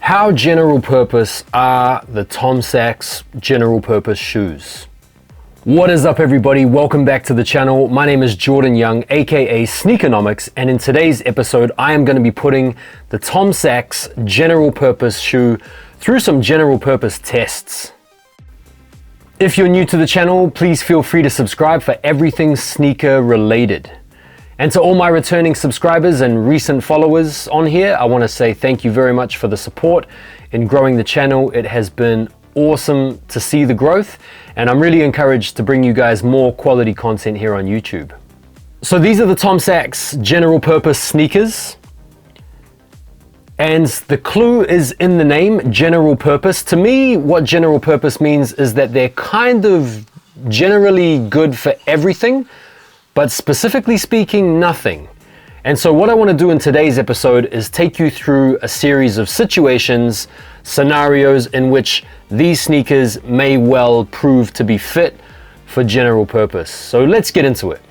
How general purpose are the Tom Sachs general purpose shoes? What is up, everybody? Welcome back to the channel. My name is Jordan Young, aka Sneakernomics, and in today's episode I am going to be putting the Tom Sachs general purpose shoe through some general purpose tests. If you're new to the channel, please feel free to subscribe for everything sneaker related. And to all my returning subscribers and recent followers on here, I want to say thank you very much for the support in growing the channel. It has been awesome to see the growth, and I'm really encouraged to bring you guys more quality content here on YouTube. So these are the Tom Sachs general purpose sneakers. And the clue is in the name, general purpose. To me, what general purpose means is that they're kind of generally good for everything, but specifically speaking, nothing. And so what I want to do in today's episode is take you through a series of situations, scenarios in which these sneakers may well prove to be fit for general purpose. So let's get into it.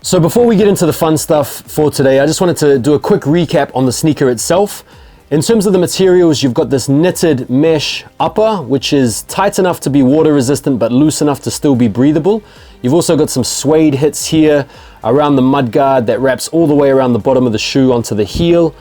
So before we get into the fun stuff for today, I just wanted to do a quick recap on the sneaker itself. In terms of the materials, you've got this knitted mesh upper, which is tight enough to be water resistant, but loose enough to still be breathable. You've also got some suede hits here around the mudguard that wraps all the way around the bottom of the shoe onto the heel,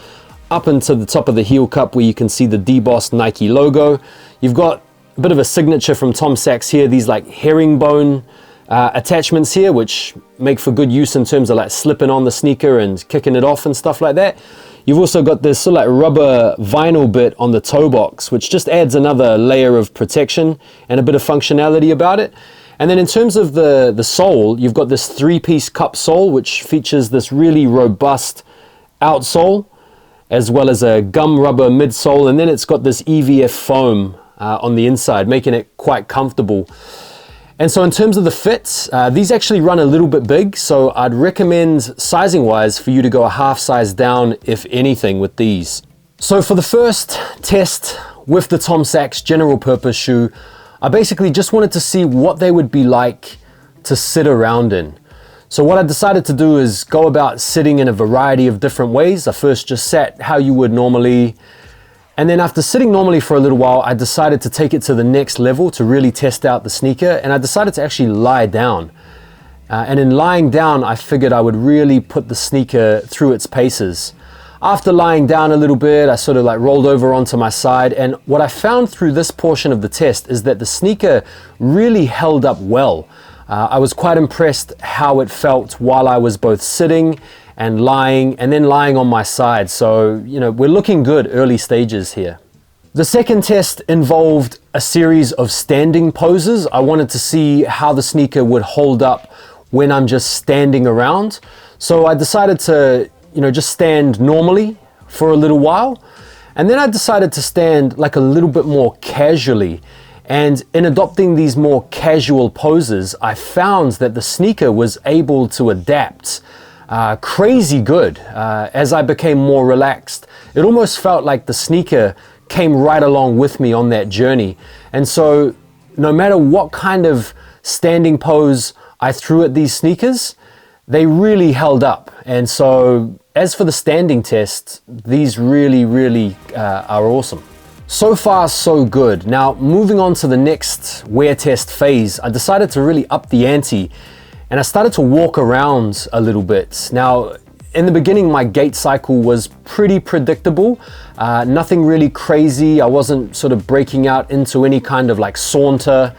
up into the top of the heel cup where you can see the debossed Nike logo. You've got a bit of a signature from Tom Sachs here, these like herringbone attachments here, which make for good use in terms of like slipping on the sneaker and kicking it off and stuff like that. You've also got this sort of like rubber vinyl bit on the toe box, which just adds another layer of protection and a bit of functionality about it. And then in terms of the sole, you've got this three-piece cup sole, which features this really robust outsole, as well as a gum rubber midsole, and then it's got this EVF foam on the inside, making it quite comfortable. And so in terms of the fits, these actually run a little bit big, so I'd recommend sizing-wise for you to go a half size down, if anything, with these. So for the first test with the Tom Sachs general purpose shoe, I basically just wanted to see what they would be like to sit around in. So what I decided to do is go about sitting in a variety of different ways. I first just sat how you would normally, and then after sitting normally for a little while, I decided to take it to the next level to really test out the sneaker, and I decided to actually lie down. And in lying down, I figured I would really put the sneaker through its paces. After lying down a little bit, I sort of like rolled over onto my side, and what I found through this portion of the test is that the sneaker really held up well. I was quite impressed how it felt while I was both sitting and lying, and then lying on my side. So, you know, we're looking good early stages here. The second test involved a series of standing poses. I wanted to see how the sneaker would hold up when I'm just standing around. So I decided to, just stand normally for a little while. And then I decided to stand like a little bit more casually. And in adopting these more casual poses, I found that the sneaker was able to adapt crazy good as I became more relaxed. It almost felt like the sneaker came right along with me on that journey. And so no matter what kind of standing pose I threw at these sneakers, they really held up. And so as for the standing test, these really are awesome. So far, so good. Now, moving on to the next wear test phase, I decided to really up the ante, and I started to walk around a little bit. Now, in the beginning, my gait cycle was pretty predictable, nothing really crazy. I wasn't sort of breaking out into any kind of like saunter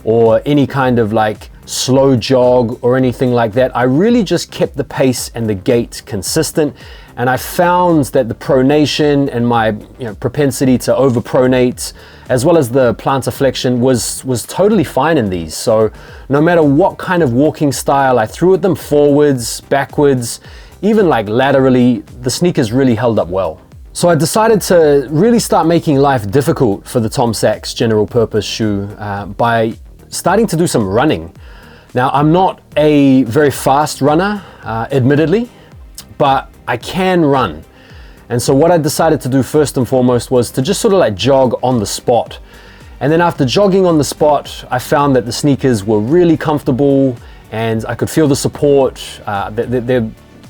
or any kind of like slow jog or anything like that. I really just kept the pace and the gait consistent, and I found that the pronation and my propensity to overpronate, as well as the plantar flexion, was totally fine in these. So no matter what kind of walking style I threw at them, forwards, backwards, even like laterally, the sneakers really held up well. So I decided to really start making life difficult for the Tom Sachs general purpose shoe by starting to do some running. Now, I'm not a very fast runner, admittedly, but I can run. And so what I decided to do first and foremost was to just sort of like jog on the spot. And then after jogging on the spot, I found that the sneakers were really comfortable, and I could feel the support,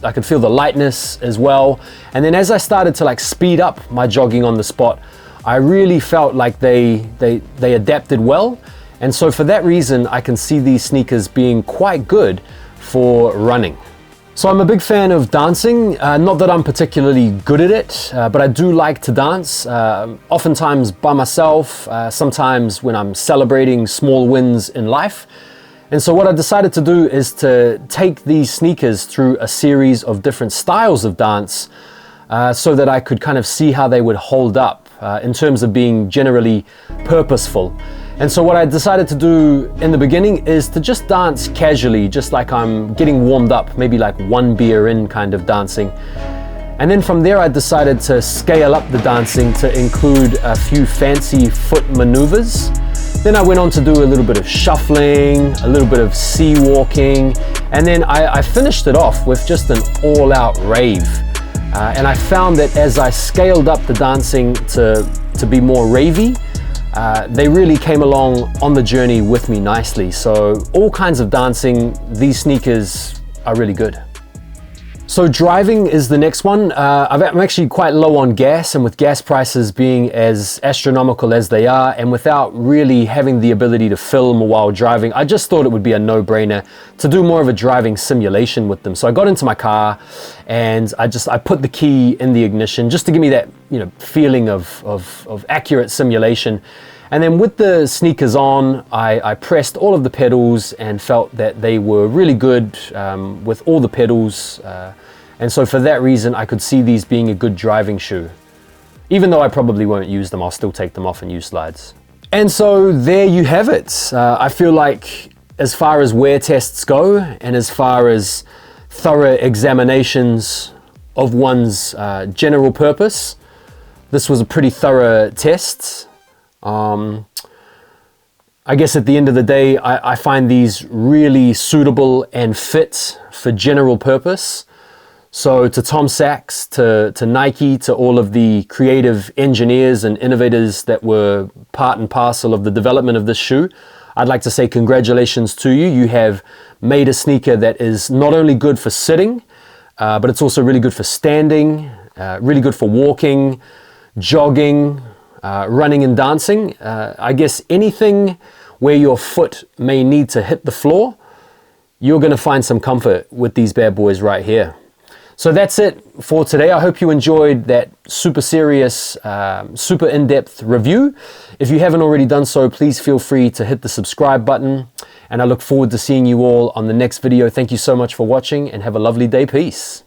I could feel the lightness as well. And then as I started to like speed up my jogging on the spot, I really felt like they adapted well. And so for that reason, I can see these sneakers being quite good for running. So I'm a big fan of dancing, not that I'm particularly good at it, but I do like to dance, oftentimes by myself, sometimes when I'm celebrating small wins in life. And so what I decided to do is to take these sneakers through a series of different styles of dance so that I could kind of see how they would hold up in terms of being generally purposeful. And so what I decided to do in the beginning is to just dance casually, just like I'm getting warmed up, maybe like one beer in kind of dancing. And then from there I decided to scale up the dancing to include a few fancy foot maneuvers. Then I went on to do a little bit of shuffling, a little bit of sea walking, and then I finished it off with just an all-out rave. And I found that as I scaled up the dancing to be more ravey, they really came along on the journey with me nicely. So all kinds of dancing, these sneakers are really good. So driving is the next one. I'm actually quite low on gas, and with gas prices being as astronomical as they are, and without really having the ability to film while driving, I just thought it would be a no-brainer to do more of a driving simulation with them. So I got into my car and I put the key in the ignition just to give me that, you know, feeling of accurate simulation. And then with the sneakers on, I pressed all of the pedals and felt that they were really good with all the pedals. And so for that reason, I could see these being a good driving shoe. Even though I probably won't use them, I'll still take them off and use slides. And so there you have it. I feel like as far as wear tests go, and as far as thorough examinations of one's general purpose, this was a pretty thorough test. I guess at the end of the day, I find these really suitable and fit for general purpose. So to Tom Sachs, to Nike, to all of the creative engineers and innovators that were part and parcel of the development of this shoe, I'd like to say congratulations to you. You have made a sneaker that is not only good for sitting, but it's also really good for standing, really good for walking, jogging, running and dancing. I guess anything where your foot may need to hit the floor, you're going to find some comfort with these bad boys right here. So that's it for today. I hope you enjoyed that super serious, super in-depth review. If you haven't already done so, please feel free to hit the subscribe button. And I look forward to seeing you all on the next video. Thank you so much for watching and have a lovely day. Peace.